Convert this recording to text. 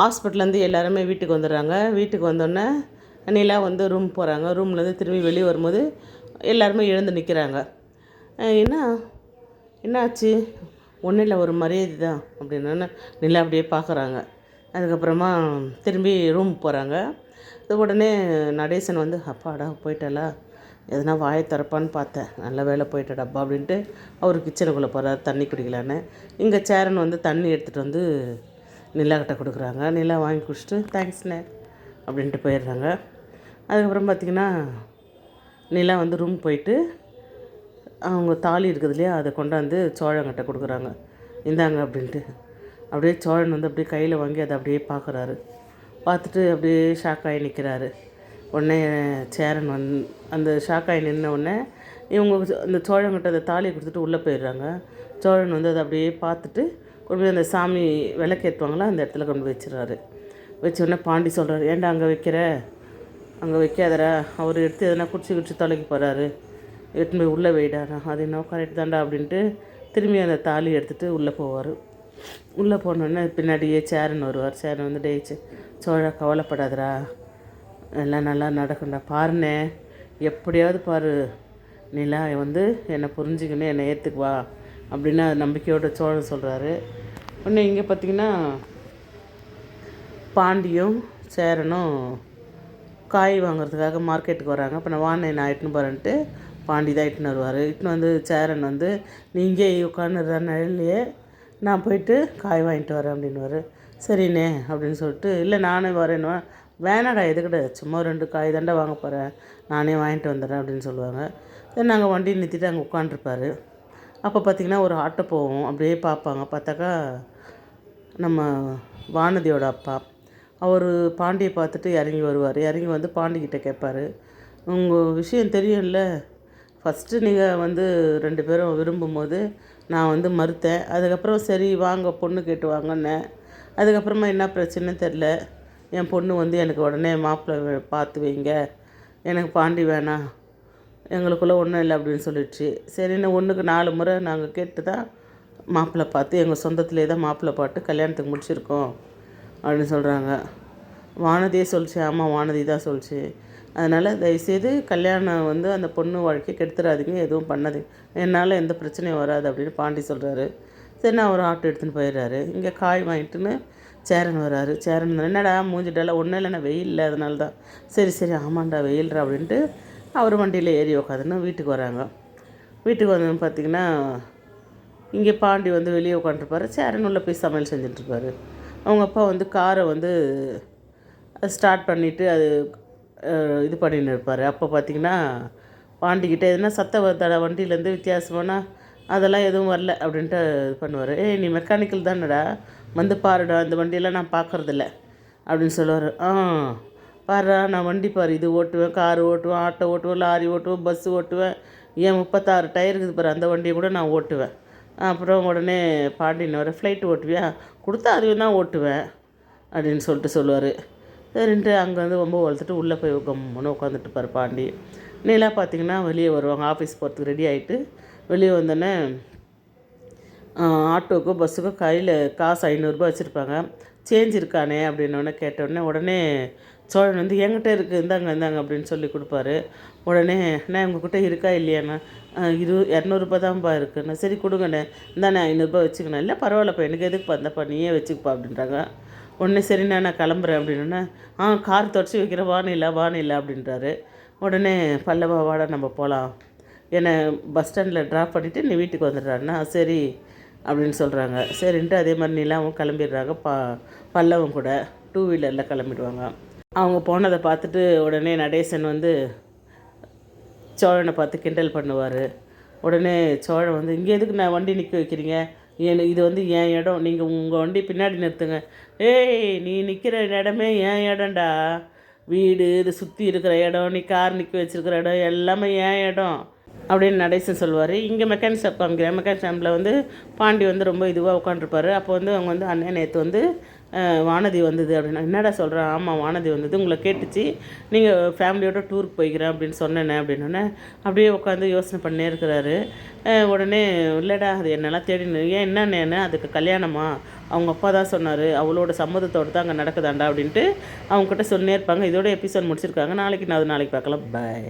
ஹாஸ்பிட்டல்லேருந்து எல்லாருமே வீட்டுக்கு வந்துடுறாங்க. வீட்டுக்கு வந்தோடனே நிலா வந்து ரூம் போகிறாங்க. ரூம்லேருந்து திரும்பி வெளியே வரும்போது எல்லாருமே எழுந்து நிற்கிறாங்க. என்ன என்ன ஆச்சு? ஒன்றும் இல்லை, ஒரு மரியாதை தான் அப்படின்னோடனே நிலா அப்படியே பார்க்குறாங்க. அதுக்கப்புறமா திரும்பி ரூம் போகிறாங்க. உடனே நடேசன் வந்து அப்பாடா போயிட்டாளா, எதனா வாயை திறப்பான்னு பார்த்தேன், நல்ல வேலை போயிட்டாடாப்பா அப்படின்ட்டு அவர் கிச்சனுக்குள்ளே போகிறார் தண்ணி குடிக்கலான்னு. இங்கே சேரன் வந்து தண்ணி எடுத்துகிட்டு வந்து நிலா கிட்ட கொடுக்குறாங்க. நிலா வாங்கி குடிச்சிட்டு தேங்க்ஸ்ண்ணே அப்படின்ட்டு போயிடுறாங்க. அதுக்கப்புறம் பார்த்திங்கன்னா நிலா வந்து ரூம் போயிட்டு அவங்க தாலி இருக்குது இல்லையா, அதை கொண்டாந்து சோழங்கிட்ட கொடுக்குறாங்க. இந்தாங்க அப்படின்ட்டு. அப்படியே சோழன் வந்து அப்படியே கையில் வாங்கி அதை அப்படியே பார்க்குறாரு. பார்த்துட்டு அப்படியே ஷாக்காகி நிற்கிறாரு. உடனே சேரன் அந்த ஷாக்காகி நின்ன உடனே இவங்க அந்த சோழங்கிட்ட அந்த தாலியை கொடுத்துட்டு உள்ளே போயிடுறாங்க. சோழன் வந்து அதை அப்படியே பார்த்துட்டு கொண்டு போய் அந்த சாமி விளக்கேற்றுவாங்களா அந்த இடத்துல கொண்டு போய் வச்சிடறாரு. வச்ச உடனே பாண்டி சொல்கிறாரு, ஏன்டா அங்கே வைக்கிற, அங்கே வைக்காதரா, அவர் எடுத்து எதனா குடிச்சு தொலைக்க போகிறாரு, எடுத்துன்னு போய் உள்ளே வைடாரா, அது என்ன கரெக்ட் தாண்டா அப்படின்ட்டு திரும்பி அந்த தாலி எடுத்துகிட்டு உள்ளே போவார். உள்ளே போனோடனே பின்னாடியே சேரன் வருவார். சேரன் வந்து டேய்ச்சி சோழா கவலைப்படாதரா, எல்லாம் நல்லா நடக்கும்டா, பாருண்ணே எப்படியாவது பாரு, நிலா வந்து என்னை புரிஞ்சுக்கின்னு என்னை ஏற்றுக்குவா அப்படின்னு நம்பிக்கையோட சோழன் சொல்கிறாரு. ஒன்று இங்கே பார்த்திங்கன்னா பாண்டியும் சேரனும் காய் வாங்குறதுக்காக மார்க்கெட்டுக்கு வராங்க. அப்போ நான் வாண்ணே நான் இட்டுன்னு போகிறேன்ட்டு பாண்டி தான் இட்டுன்னு வருவார். இட்டுன்னு வந்து சேரன் வந்து நீங்கள் உட்காந்துடுற நிழல்லையே நான் போயிட்டு காய் வாங்கிட்டு வரேன் அப்படின்னுவார். சரிண்ணே அப்படின்னு சொல்லிட்டு, இல்லை நானே வரேன்னு, வேணாடா எதுக்கிட்ட, சும்மா 2 காய் தாண்டா வாங்க போகிறேன், நானே வாங்கிட்டு வந்துடுறேன் அப்படின்னு சொல்லுவாங்க. சரி நாங்கள் வண்டி நிறுத்திட்டு அங்கே உட்காண்ட்ருப்பார். அப்போ பார்த்திங்கன்னா ஒரு ஆட்டோ போவோம். அப்படியே பார்ப்பாங்க. பார்த்தாக்கா நம்ம வானதியோட அப்பா அவர் பாண்டியை பார்த்துட்டு இறங்கி வருவார். இறங்கி வந்து பாண்டிக்கிட்ட கேட்பார், உங்கள் விஷயம் தெரியும்ல, ஃபஸ்ட்டு நீங்கள் வந்து 2 பேரும் விரும்பும்போது நான் வந்து மறுத்தேன், அதுக்கப்புறம் சரி வாங்க பொண்ணு கேட்டு வாங்கினேன், அதுக்கப்புறமா என்ன பிரச்சனைன்னு தெரில, என் பொண்ணு வந்து எனக்கு உடனே மாப்பிள்ளை பார்த்து வைங்க, எனக்கு பாண்டி வேணாம், எங்களுக்குள்ளே ஒன்றும் இல்லை அப்படின்னு சொல்லிடுச்சு. சரின்னு 1க்கு 4 முறை நாங்கள் கேட்டு தான் மாப்பிள்ளை பார்த்து எங்கள் சொந்தத்திலே தான் மாப்பிள்ளை பார்த்து கல்யாணத்துக்கு முடிச்சிருக்கோம் அப்படின்னு சொல்கிறாங்க. வானதியே சொல்லிச்சு. ஆமாம் வானதி தான் சொல்லிச்சு. அதனால் தயவுசெய்து கல்யாணம் வந்து அந்த பொண்ணு வாழ்க்கையை கெடுத்துடாதீங்க, எதுவும் பண்ணாதீங்க, என்னால் எந்த பிரச்சனையும் வராது அப்படின்னு பாண்டி சொல்கிறாரு. சரி நான் ஒரு ஆட்டோ எடுத்துன்னு போயிடுறாரு. இங்கே காய் வாங்கிட்டுன்னு சேரன் வர்றாரு. சேரன் என்னடா மூஞ்சிட்டால, ஒன்றும் இல்லை நான் வெயில் இல்லை அதனால தான். சரி ஆமாண்டா வெயில்றா அப்படின்ட்டு அவர் வண்டியில் ஏறி உட்காந்துன்னு வீட்டுக்கு வராங்க. வீட்டுக்கு வந்து பார்த்திங்கன்னா இங்கே பாண்டி வந்து வெளியே உட்காந்துருப்பார். சேரன் உள்ளே போய் சமையல் செஞ்சிட்ருப்பார். அவங்க அப்பா வந்து காரை வந்து ஸ்டார்ட் பண்ணிவிட்டு அது இது பண்ணின்னு இருப்பார். அப்போ பார்த்திங்கன்னா பாண்டிக்கிட்ட எதுனா சத்தம் வருதாடா வண்டியிலேருந்து வித்தியாசமானா, அதெல்லாம் எதுவும் வரல அப்படின்ட்டு இது பண்ணுவார். நீ மெக்கானிக்கல் தானடா, வந்து பாருடா, இந்த வண்டியெல்லாம் நான் பார்க்குறதில்ல அப்படின்னு சொல்லுவார். பாருடா நான் வண்டி பாரு, இது ஓட்டுவேன், கார் ஓட்டுவேன், ஆட்டோ ஓட்டுவேன், லாரி ஓட்டுவேன், பஸ்ஸு ஓட்டுவேன், ஏன் 36 டயர் இருக்குது பாரு, அந்த வண்டியை கூட நான் ஓட்டுவேன். அப்புறம் உடனே பாண்டின்னு வர, ஃப்ளைட்டு ஓட்டுவியா, கொடுத்தா அதுவும் தான் ஓட்டுவேன் அப்படின்னு சொல்லிட்டு சொல்லுவார். சரின்ட்டு அங்கேருந்து ரொம்ப வளர்த்துட்டு உள்ளே போய் கம்முன்னு உட்காந்துட்டு இருப்பார் பாண்டி. நிலா பார்த்திங்கன்னா வெளியே வருவாங்க. ஆஃபீஸ் போகிறதுக்கு ரெடி ஆகிட்டு வெளியே வந்தோடனே ஆட்டோக்கோ பஸ்ஸுக்கோ கையில் காசு 500 ரூபாய் வச்சுருப்பாங்க. சேஞ்ச் இருக்கானே அப்படின்னோடனே கேட்டோடனே உடனே சோழன் வந்து என்கிட்ட இருக்குது, இந்தாங்க அப்படின்னு சொல்லி கொடுப்பாரு. உடனே நான் உங்கள்கிட்ட இருக்கா இல்லையாண்ணா, 200 ரூபாய் தான்ப்பா இருக்குண்ணா. சரி கொடுங்கண்ணே, இந்தாண்ணே 500 ரூபாய் வச்சுக்கண்ணே. இல்லை பரவாயில்லப்பா, எனக்கு எதுக்குப்பா, இந்தப்பா நீயே வச்சுக்கப்பா அப்படின்றாங்க. உடனே சரிண்ணா நான் கிளம்புறேன் அப்படின்னா, கார் தொடச்சி வைக்கிற வானிலை அப்படின்றாரு. உடனே பல்லவா வாடா நம்ம போகலாம், என்னை பஸ் ஸ்டாண்டில் ட்ராப் பண்ணிவிட்டு நீ வீட்டுக்கு வந்துடுறாருண்ணா. சரி அப்படின்னு சொல்கிறாங்க. சரின்ட்டு அதே மாதிரி நிலாவும் கிளம்பிடுறாங்க. பல்லவம் கூட 2 வீலரில் கிளம்பிடுவாங்க. அவங்க போனதை பார்த்துட்டு உடனே நடேசன் வந்து சோழனை பார்த்து கிண்டல் பண்ணுவார். உடனே சோழன் வந்து இங்கே எதுக்கு நான் வண்டி நிற்க வைக்கிறீங்க, இது வந்து என் இடம், நீங்கள் உங்கள் வண்டி பின்னாடி நிறுத்துங்க. நீ நிற்கிற இடமே என் இடம்டா, வீடு இது சுற்றி இருக்கிற இடம், நீ கார் நிற்க வச்சுருக்கிற இடம் எல்லாமே என் இடம் அப்படின்னு நடேசன் சொல்லுவார். இங்கே மெக்கானிக் ஷாப் காமிக்கிறேன். மெக்கானிக் ஷாப்பில் வந்து பாண்டி வந்து ரொம்ப இதுவாக உட்காந்துருப்பார். அப்போ வந்து அவங்க வந்து அண்ணன் நேற்று வந்து வானதி வந்தது அப்படின்னா, என்னடா சொல்கிறேன், ஆமாம் வானதி வந்தது, உங்களை கேட்டுச்சு, நீங்கள் ஃபேமிலியோட டூருக்கு போய்க்கிறேன் அப்படின்னு சொன்னேனே அப்படின்னோடனே அப்படியே உட்காந்து யோசனை பண்ணே இருக்கிறாரு. உடனே இல்லைடா அது என்னெல்லாம் தேடினு, ஏன் என்னென்னு அதுக்கு கல்யாணமா, அவங்க அப்பா தான் சொன்னார், அவளோட சம்மதத்தோடு தான் அங்கே நடக்குதாண்டா அப்படின்ட்டு அவங்கக்கிட்ட சொன்னே இருப்பாங்க. இதோட எபிசோட் முடிச்சிருக்காங்க. நாளைக்கு பார்க்கலாம். பாய்.